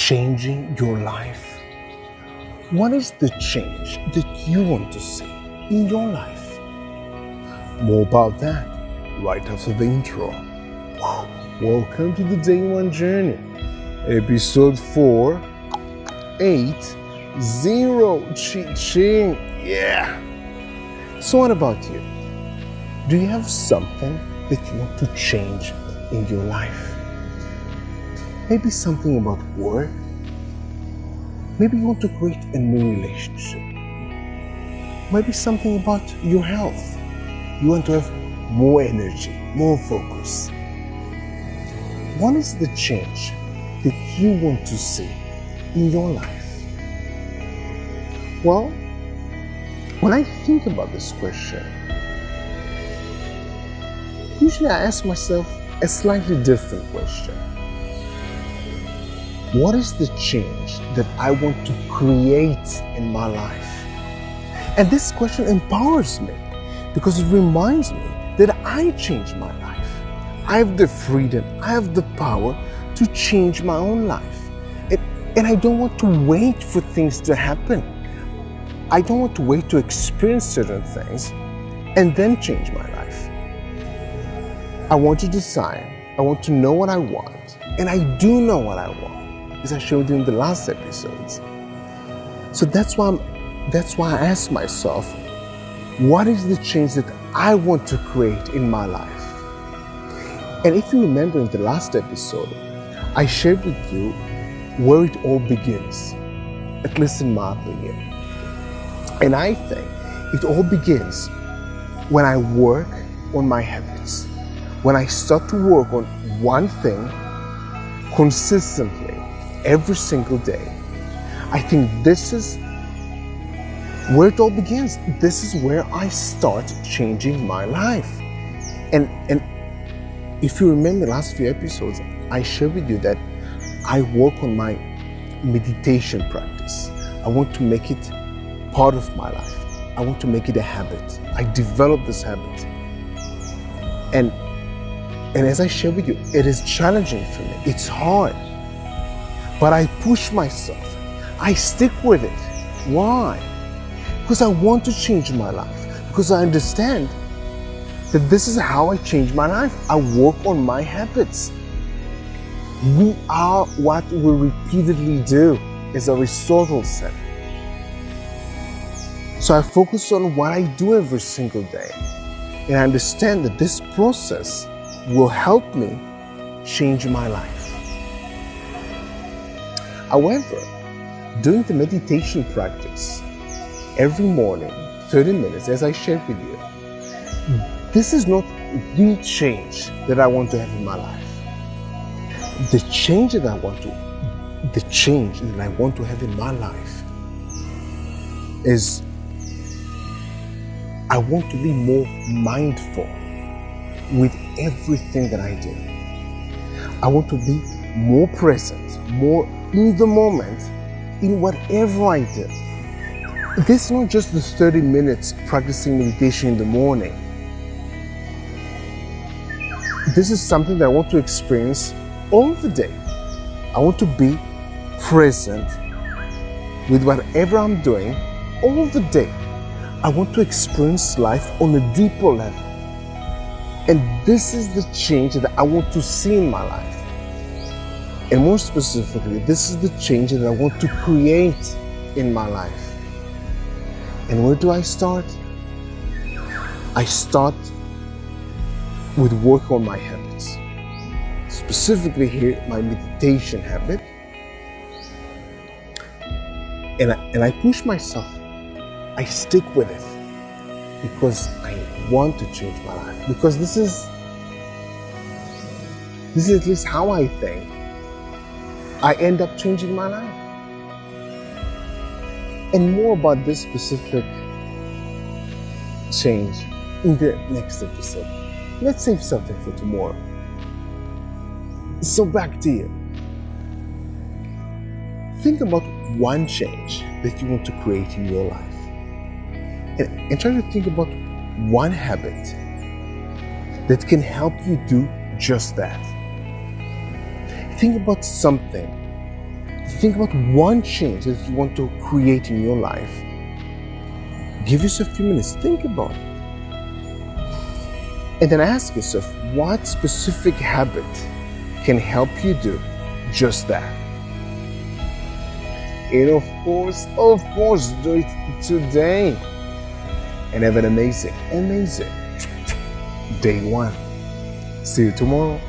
changing your life? What is the change that you want to see in your life? More about that right after the intro. Wow. Welcome to the Day One Journey, episode 480. Ching. Yeah. So, what about you? Do you have something that you want to change in your life? Maybe something about work. Maybe you want to create a new relationship. Maybe something about your health. You want to have more energy, more focus. What is the change that you want to see in your life? Well, when I think about this question, usually I ask myself a slightly different question. What is the change that I want to create in my life? And this question empowers me because it reminds me that I change my life. I have the freedom, I have the power to change my own life. And I don't want to wait for things to happen. I don't want to wait to experience certain things and then change my life. I want to decide, I want to know what I want, and I do know what I want, as I showed you in the last episodes. So that's why I asked myself, what is the change that I want to create in my life? And if you remember in the last episode, I shared with you where it all begins, at least in my opinion. And I think it all begins when I work on my habits. When I start to work on one thing consistently, every single day. I think this is where it all begins. This is where I start changing my life. And if you remember the last few episodes, I shared with you that I work on my meditation practice. I want to make it part of my life. I want to make it a habit. I developed this habit. And as I share with you, it is challenging for me. It's hard. But I push myself. I stick with it. Why? Because I want to change my life. Because I understand that this is how I change my life. I work on my habits. We are what we repeatedly do, as Aristotle said. So I focus on what I do every single day. And I understand that this process will help me change my life. However, doing the meditation practice every morning, 30 minutes, as I shared with you, this is not the change that I want to have in my life. The change that I want to have in my life is I want to be more mindful with everything that I do. I want to be more present, more in the moment, in whatever I do. This is not just the 30 minutes practicing meditation in the morning. This is something that I want to experience all the day. I want to be present with whatever I'm doing all the day. I want to experience life on a deeper level. And this is the change that I want to see in my life. And more specifically, this is the change that I want to create in my life. And where do I start? I start with work on my habits. Specifically here, my meditation habit. And I push myself. I stick with it because I want to change my life. Because this is at least how I think I end up changing my life. And more about this specific change in the next episode. Let's save something for tomorrow. So back to you. Think about one change that you want to create in your life. And try to think about one habit that can help you do just that. Think about something Think about one change that you want to create in your life. Give yourself a few minutes, think about it. And then ask yourself, what specific habit can help you do just that? And of course, do it today. And have an amazing day one. See you tomorrow.